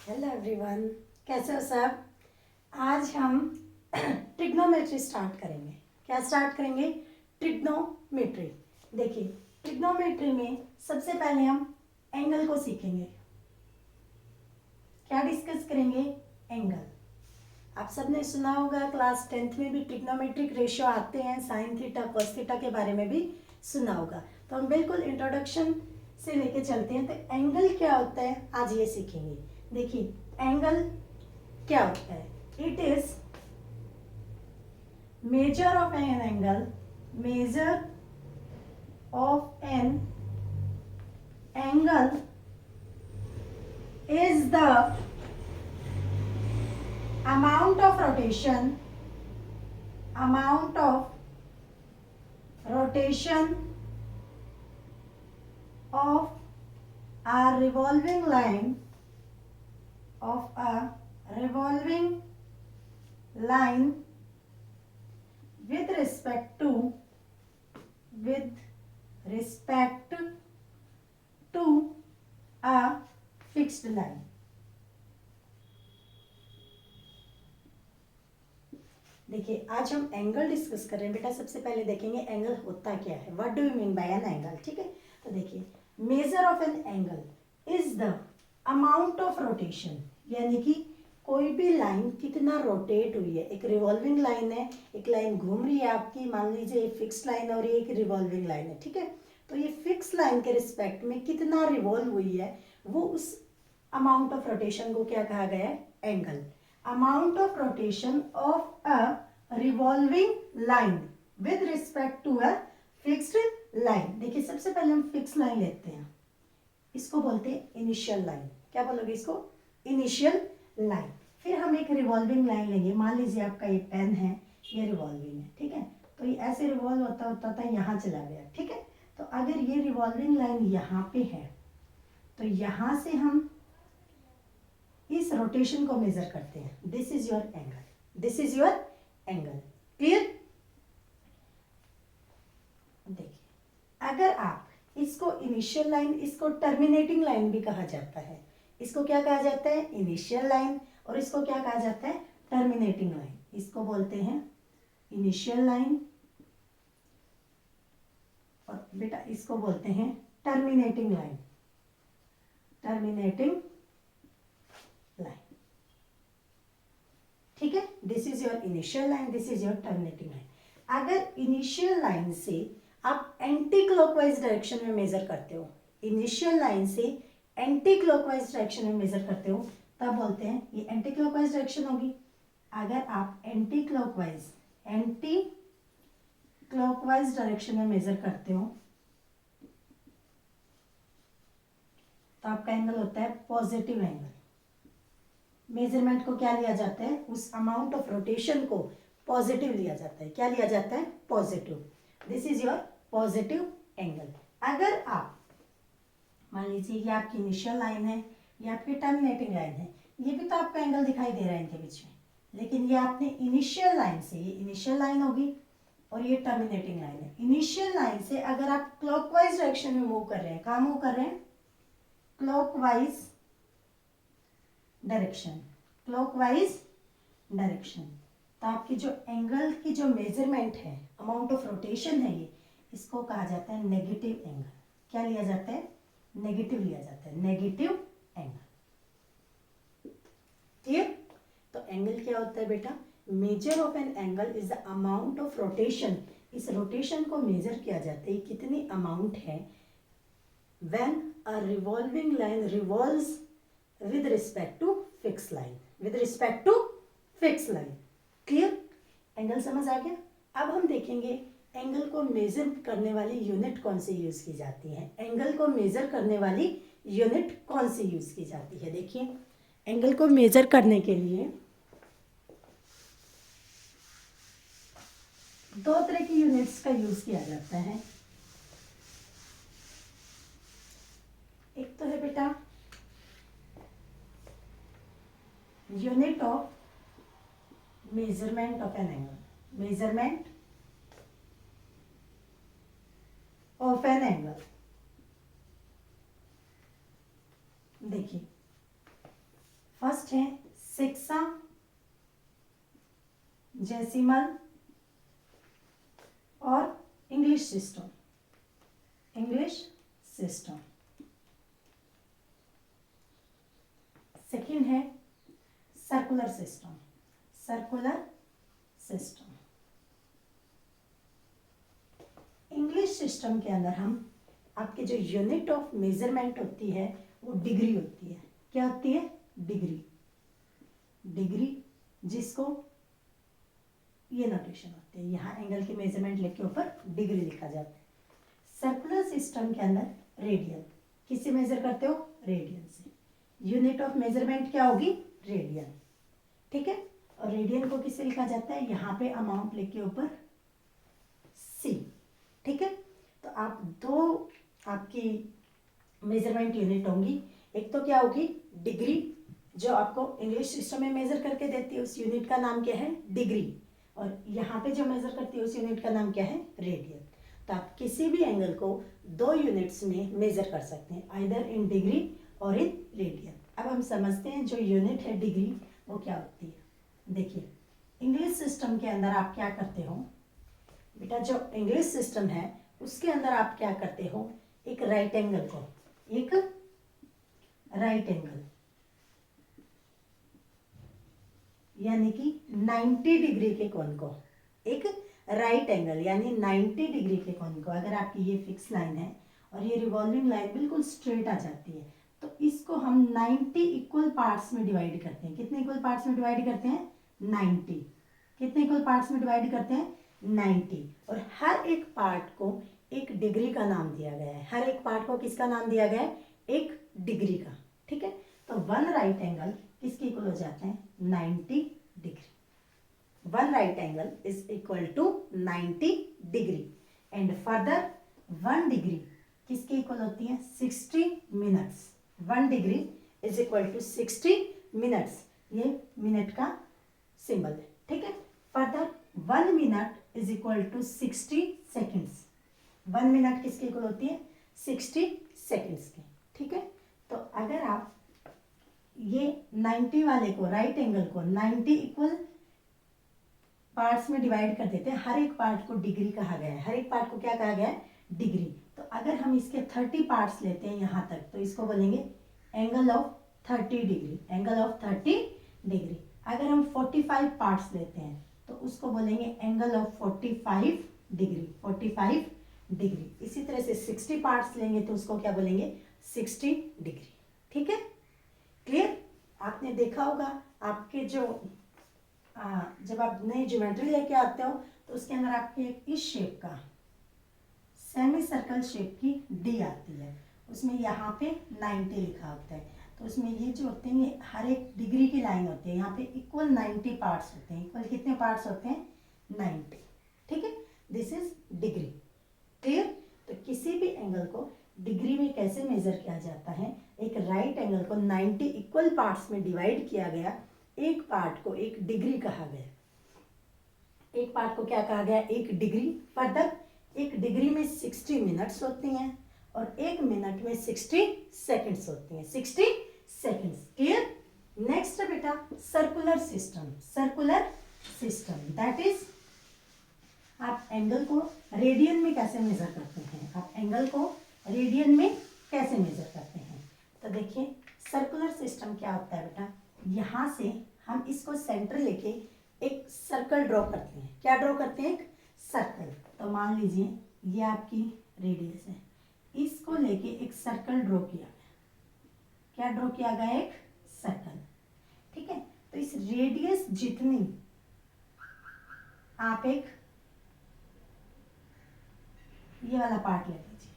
Hello everyone, कैसे हो सब। आज हम ट्रिग्नोमेट्री स्टार्ट करेंगे। क्या स्टार्ट करेंगे? ट्रिग्नोमेट्री। देखिए, ट्रिग्नोमेट्री में सबसे पहले हम एंगल को सीखेंगे। क्या डिस्कस करेंगे? एंगल। आप सबने सुना होगा, क्लास 10th में भी ट्रिग्नोमेट्रिक रेशियो आते हैं, साइन थीटा कॉस थीटा के बारे में भी सुना होगा। तो हम बिल्कुल इंट्रोडक्शन से लेके चलते हैं। तो एंगल क्या होता है आज ये सीखेंगे। देखिए, एंगल क्या होता है? It is measure of an angle, measure of an angle is the amount of rotation, amount of rotation of a revolving line, of a revolving line with respect to a fixed line. देखिए, आज हम angle discuss कर रहे हैं बेटा। सबसे पहले देखेंगे एंगल होता क्या है, what do you mean by an angle. ठीक है, तो देखिए, measure of an angle is the amount of rotation, यानी कि कोई भी लाइन कितना रोटेट हुई है। एक रिवॉल्विंग लाइन है, एक लाइन घूम रही है आपकी, मान लीजिए एक फिक्स लाइन और एक रिवॉल्विंग लाइन है। ठीक है, तो ये फिक्स लाइन के रिस्पेक्ट में कितना रिवॉल्व हुई है, वो उस अमाउंट ऑफ रोटेशन को क्या कहा गया है? Angle. Amount of rotation of a revolving line with respect to a fixed line. देखिए, सबसे पहले हम फिक्स लाइन लेते हैं, इसको बोलते हैं इनिशियल लाइन। क्या बोलोगे इसको? Initial line. फिर हम एक रिवॉल्विंग लाइन लेंगे, मान लीजिए आपका ये पेन है, ये रिवॉल्विंग है। ठीक है, तो ये ऐसे रिवॉल्व होता होता था, यहाँ चला गया। ठीक है, तो अगर ये रिवॉल्विंग लाइन यहाँ पे है, तो यहाँ से हम इस रोटेशन को मेजर करते हैं। This is your angle, this is your angle. Clear? देखिए, अगर आप इसको इनिशियल लाइन, इसको टर्मिनेटिंग लाइन भी कहा जाता है। इसको क्या कहा जाता है? Initial line. और इसको क्या कहा जाता है? Terminating line. इसको बोलते हैं इनिशियल लाइन, और बेटा इसको बोलते हैं टर्मिनेटिंग लाइन, टर्मिनेटिंग लाइन। ठीक है, this is your initial line, this is your terminating line. अगर इनिशियल लाइन से आप एंटी क्लॉकवाइज डायरेक्शन में मेजर करते हो, इनिशियल लाइन से एंटी क्लॉकवाइज डायरेक्शन में मेजर करते हो, तब बोलते हैं ये एंटी क्लॉकवाइज डायरेक्शन होगी। अगर आप एंटी क्लॉकवाइज डायरेक्शन में मेजर करते हो, तो आपका एंगल होता है पॉजिटिव एंगल। मेजरमेंट को क्या लिया जाता है? उस अमाउंट ऑफ रोटेशन को पॉजिटिव लिया जाता है। क्या लिया जाता है? Positive. This is your positive angle. अगर आप मान लीजिए ये आपकी इनिशियल लाइन है, ये आपकी टर्मिनेटिंग लाइन है, ये भी तो आपका एंगल दिखाई दे रहा है इनके बीच में, लेकिन ये आपने इनिशियल लाइन से, ये इनिशियल लाइन होगी और ये टर्मिनेटिंग लाइन है। इनिशियल लाइन से अगर आप क्लॉकवाइज डायरेक्शन में मूव कर रहे हैं, कहाँ मूव कर रहे हैं? Clockwise direction, clockwise direction. तो आपकी जो एंगल की जो मेजरमेंट है, अमाउंट ऑफ रोटेशन है, ये इसको कहा जाता है नेगेटिव एंगल। क्या लिया जाता है? नेगेटिव लिया जाता है, नेगेटिव एंगल। क्लियर? तो एंगल क्या होता है बेटा? Measure of an angle is the amount of rotation. इस रोटेशन को मेजर किया जाता है, कितनी अमाउंट है, when a revolving line revolves with respect to fixed line, with respect to fixed line. Clear? Angle समझ आ गया? अब हम देखेंगे एंगल को मेजर करने वाली यूनिट कौन सी यूज की जाती है। एंगल को मेजर करने वाली यूनिट कौन सी यूज की जाती है? देखिए, एंगल को मेजर करने के लिए दो तरह की यूनिट्स का यूज किया जाता है। एक तो है बेटा unit of measurement of an angle, measurement of an angle. देखिए, फर्स्ट है सेक्सा जेसिमल और English system, English system. Second है circular system, circular system. English system के अंदर हम आपके जो यूनिट ऑफ मेजरमेंट होती है वो डिग्री होती है। क्या होती है? डिग्री। डिग्री जिसको ये नोटेशन होती है, यहाँ एंगल की मेजरमेंट लेके ऊपर डिग्री लिखा जाता है। सर्कुलर सिस्टम के अंदर रेडियन, किससे मेजर करते हो? रेडियन से। यूनिट ऑफ मेजरमेंट क्या होगी? रेडियन। ठीक है, और रेडियन को किससे लिखा जाता है? यहाँ पे अमाउंट लेके ऊपर सी। ठीक है, तो आप दो आपकी मेजरमेंट यूनिट होंगी, एक तो क्या होगी? डिग्री, जो आपको इंग्लिश सिस्टम में मेजर करके देती है उस यूनिट का नाम क्या है? डिग्री। और यहाँ पे जो मेजर करती है उस यूनिट का नाम क्या है? रेडियन। तो आप किसी भी एंगल को दो यूनिट्स में मेजर कर सकते हैं, आइदर इन डिग्री और इन रेडियन। अब हम समझते हैं जो यूनिट है डिग्री वो क्या होती है। देखिए, इंग्लिश सिस्टम के अंदर आप क्या करते हो बेटा? जो इंग्लिश सिस्टम है उसके अंदर आप क्या करते हो? एक राइट एंगल को, एक राइट एंगल यानी कि 90 डिग्री के कोण को, एक राइट एंगल यानी 90 डिग्री के कोण को, अगर आपकी ये फिक्स लाइन है और ये रिवॉल्विंग लाइन बिल्कुल स्ट्रेट आ जाती है, तो इसको हम 90 इक्वल पार्ट्स में डिवाइड करते हैं। कितने इक्वल पार्ट्स में डिवाइड करते हैं? 90। कितने इक्वल पार्ट्स में डिवाइड करते हैं? 90। और हर एक पार्ट को एक डिग्री का नाम दिया गया है। हर एक पार्ट को किसका नाम दिया गया है? एक डिग्री का। ठीक है, तो वन राइट एंगल किसके इक्वल हो जाते हैं? 90 degree. One right angle is equal to 90 degree. And further one degree किसके इक्वल होती है? 60 minutes. One degree is equal to 60 minutes. ये मिनट का सिंबल है। ठीक है, further 1 minute is equal to 60 seconds. 1 minute किसके इक्वल होती है? 60 सेकेंड्स की। ठीक है, तो अगर आप ये 90 वाले को, राइट एंगल को 90 इक्वल पार्ट्स में डिवाइड कर देते हैं, हर एक पार्ट को डिग्री कहा गया है। हर एक पार्ट को क्या कहा गया है? डिग्री। तो अगर हम इसके 30 पार्ट्स लेते हैं यहाँ तक, तो इसको बोलेंगे angle of 30 degree, angle of 30 degree. अगर हम 45 पार्ट्स लेते हैं तो उसको बोलेंगे एंगल ऑफ 45 डिग्री, 45 डिग्री। इसी तरह से 60 पार्ट्स लेंगे तो उसको क्या बोलेंगे? 60 डिग्री। ठीक है, क्लियर? आपने देखा होगा आपके जो जब आप नई ज्योमेट्री लेके आते हो तो उसके अंदर आपके इस शेप का सेमी सर्कल शेप की डी आती है, उसमें यहाँ पे 90 लिखा होता है। तो उसमें ये जो होते हैं ये हर एक डिग्री की लाइन होती है, यहाँ पे इक्वल 90 पार्ट्स होते हैं। इक्वल कितने पार्ट्स होते हैं? 90। ठीक है, दिस इज डिग्री। क्लियर? तो किसी भी एंगल को डिग्री में कैसे मेजर किया जाता है? एक राइट एंगल को 90 इक्वल पार्ट्स में डिवाइड किया गया, एक पार्ट को एक डिग्री कहा गया। एक पार्ट को क्या कहा गया? एक डिग्री। फर्दर एक डिग्री में 60 मिनट्स होती हैं और एक मिनट में 60 सेकंड्स होती हैं। 60 सेकंड्स। क्लियर? नेक्स्ट है बेटा circular system. Circular system that is, आप एंगल को रेडियन में कैसे मेजर करते हैं? आप एंगल को रेडियन में कैसे मेजर करते हैं? तो देखिए, सर्कुलर सिस्टम क्या होता है बेटा? यहाँ से हम इसको सेंटर लेके एक सर्कल ड्रॉ करते हैं। क्या ड्रॉ करते हैं? एक सर्कल। तो मान लीजिए ये आपकी रेडियस है, इसको लेके एक सर्कल ड्रॉ किया गया। क्या ड्रॉ किया गया? एक सर्कल। ठीक है, तो इस रेडियस जितनी आप एक ये वाला पार्ट ले लीजिए।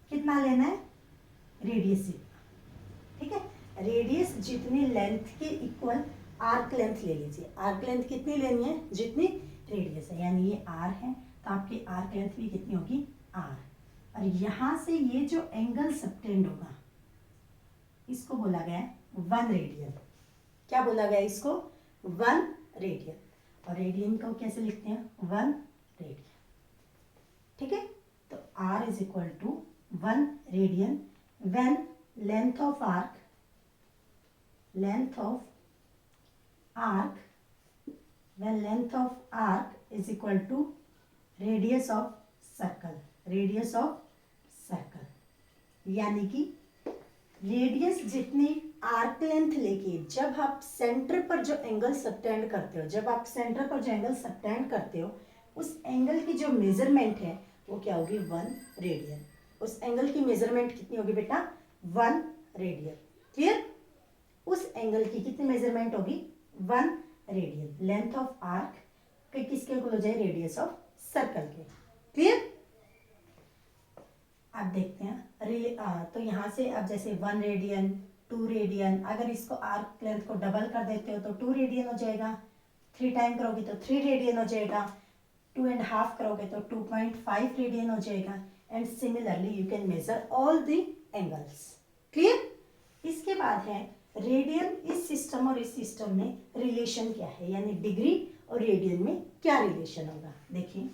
कितना लेना है? रेडियस जितना। ठीक है, रेडियस जितनी लेंथ के इक्वल आर्क लेंथ ले लीजिए। आर्क लेंथ कितनी लेनी है? जितनी रेडियस है, यानी ये आर है तो आपकी आर्क लेंथ भी कितनी होगी? आर। और यहाँ से ये जो एंगल सबटेंड होगा इसको बोला गया है 1 रेडियन। क्या बोला गया इसको? 1 रेडियन। और रेडियन को कैसे लिखते हैं? 1 रेडियन। ठीक है, तो r is equal to 1 radian when length of arc length of arc, when length of arc is equal to radius of circle, radius of circle, यानी कि रेडियस जितनी आर्क लेंथ लेके जब आप सेंटर पर जो एंगल सबटेंड करते हो, जब आप सेंटर पर जो एंगल सबटेंड करते हो, उस एंगल की जो मेजरमेंट है वो क्या होगी, 1 रेडियन। उस एंगल की मेजरमेंट कितनी होगी बेटा, 1 रेडियन। क्लियर? उस एंगल की कितनी मेजरमेंट होगी, 1 रेडियन। लेंथ ऑफ आर्क के किसके इक्वल हो जाए, रेडियस ऑफ सर्कल के। क्लियर? आप देखते हैं तो यहाँ से अब जैसे 1 रेडियन, 2 रेडियन, अगर इसको आर्क लेंथ को डबल कर देते हो तो 2 रेडियन हो जाएगा, 3 टाइम करोगे तो 3 रेडियन हो जाएगा, 2.5 करोगे तो 2.5 रेडियन हो जाएगा। And similarly you can measure all the angles. Clear? इसके बाद है रेडियन। इस सिस्टम और इस सिस्टम में रिलेशन क्या है, यानी डिग्री और रेडियन में क्या रिलेशन होगा। देखिए,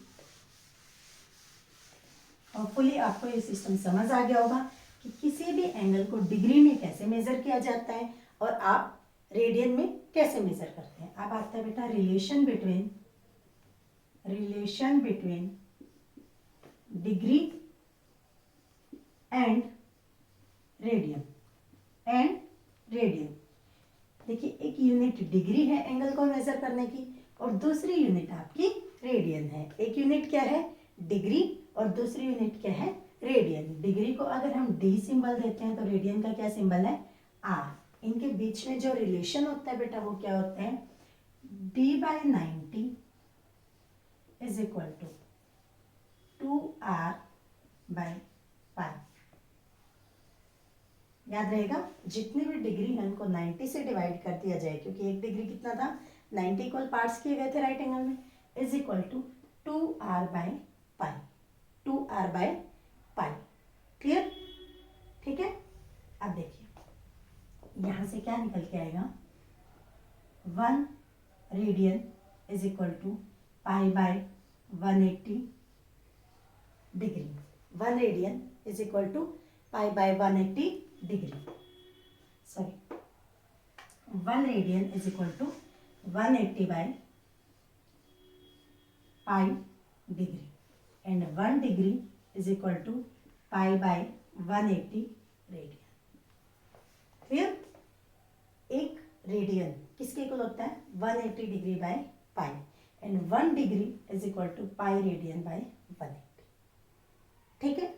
होपफुली आपको ये सिस्टम समझ आ गया होगा कि किसी भी एंगल को डिग्री में कैसे मेजर किया जाता है और आप रेडियन में कैसे मेजर करते हैं। अब आता है बेटा relation between degree and radian. देखिए, एक यूनिट डिग्री है एंगल को मेजर करने की और दूसरी यूनिट आपकी रेडियन है। एक यूनिट क्या है, डिग्री, और दूसरी यूनिट क्या है, रेडियन। डिग्री को अगर हम डी सिंबल देते हैं तो रेडियन का क्या सिंबल है, आर। इनके बीच में जो रिलेशन होता है बेटा वो क्या होता है, d/90 is equal to 2r/π। याद रहेगा, जितनी भी डिग्री है उनको 90 से डिवाइड कर दिया जाए, क्योंकि एक डिग्री कितना था, 90 इक्वल पार्ट्स किए गए थे राइट एंगल में, is equal to 2r/π। 2r/π। Clear? ठीक है? अब देखिए यहां से क्या निकल के आएगा, 1 radian is equal to π/180 degree. 1 radian is equal to π/180 degree. Sorry, 1 radian is equal to 180/π degree and 1 degree is equal to π/180 radian. Clear? एक रेडियन किसके इक्वल होता है, 180 degree by pi, and 1 degree is equal to pi radian by 180। ठीक है?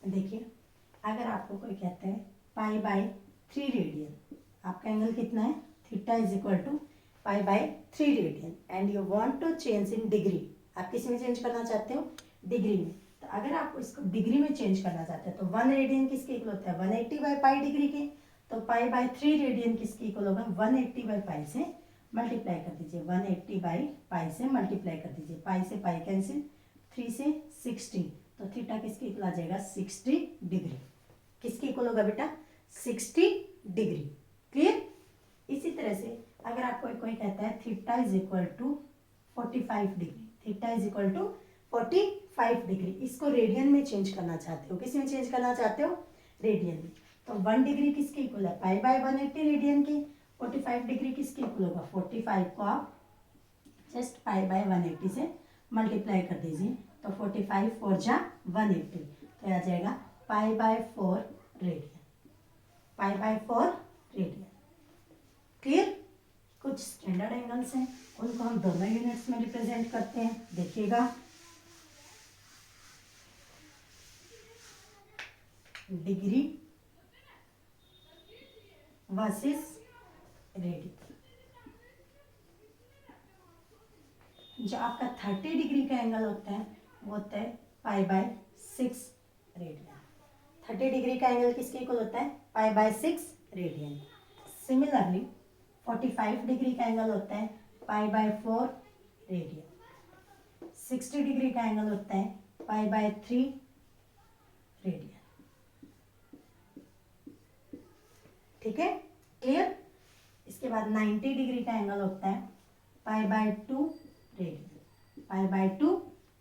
देखिए, अगर आपको कोई कहता है π/3 रेडियन, आपका एंगल कितना है, theta is equal to π/3 radian, and you want to change in degree. आप किस में चेंज करना चाहते हो, डिग्री में। तो अगर आप इसको डिग्री में चेंज करना चाहते हैं तो 1 रेडियन किसके इक्वल होता है, 180/π डिग्री के। तो π/3 रेडियन किसके इक्वल होगा, 180/π से मल्टीप्लाई कर दीजिए, 180/π से मल्टीप्लाई कर दीजिए, पाई से पाई कैंसिल, 3 से 60, तो थीटा किसके इक्वल आ जाएगा, 60 डिग्री। किसके इक्वल होगा बेटा, 60 डिग्री। क्लियर? इसी तरह से अगर आपको कोई कहता है theta is equal to 45 degree, theta is equal to 45 degree, इसको रेडियन में चेंज करना चाहते हो, किस में चेंज करना चाहते हो, रेडियन में। तो 1 डिग्री किसके इक्वल है, π/180 रेडियन की। 45 डिग्री किसके इक्वल होगा, 45 को आप जस्ट π/180 से मल्टीप्लाई कर दीजिए, तो 45 4 जा 180, तो आ जाएगा π/4 रेडियन, π/4 रेडियन। क्लियर? कुछ स्टैंडर्ड एंगल्स हैं, उनको हम दोनों यूनिट्स में रिप्रेजेंट करते हैं। देखिएगा, डिग्री वर्सेस रेडियन। जो आपका 30 डिग्री का एंगल होता है वो होता है π/6 रेडियन। 30 डिग्री का एंगल किसके इक्वल होता है, π/6 रेडियन। सिमिलरली 45 डिग्री का एंगल होता है π/4 रेडियन। 60 डिग्री का एंगल होता है π/3 रेडियन। ठीक है? क्लियर? इसके बाद 90 डिग्री का एंगल होता है π/2 रेडियन, π/2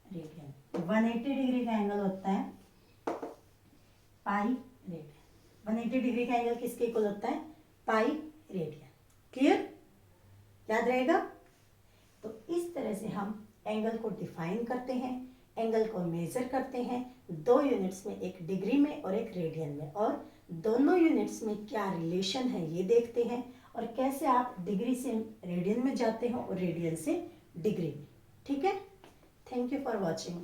रेडियन। 180 डिग्री का एंगल होता है पाई रेडियन। 180 डिग्री का एंगल किसके इक्वल होता है, पाई रेडियन। क्लियर, याद रहेगा। तो इस तरह से हम एंगल को डिफाइन करते हैं, एंगल को मेजर करते हैं 2 यूनिट्स में, एक डिग्री में और एक रेडियन में, और दोनों यूनिट्स में क्या रिलेशन है ये देखते हैं, और कैसे आप डिग्री से रेडियन में जाते हो और रेडियन से डिग्री में। ठीक है, थैंक यू फॉर वॉचिंग।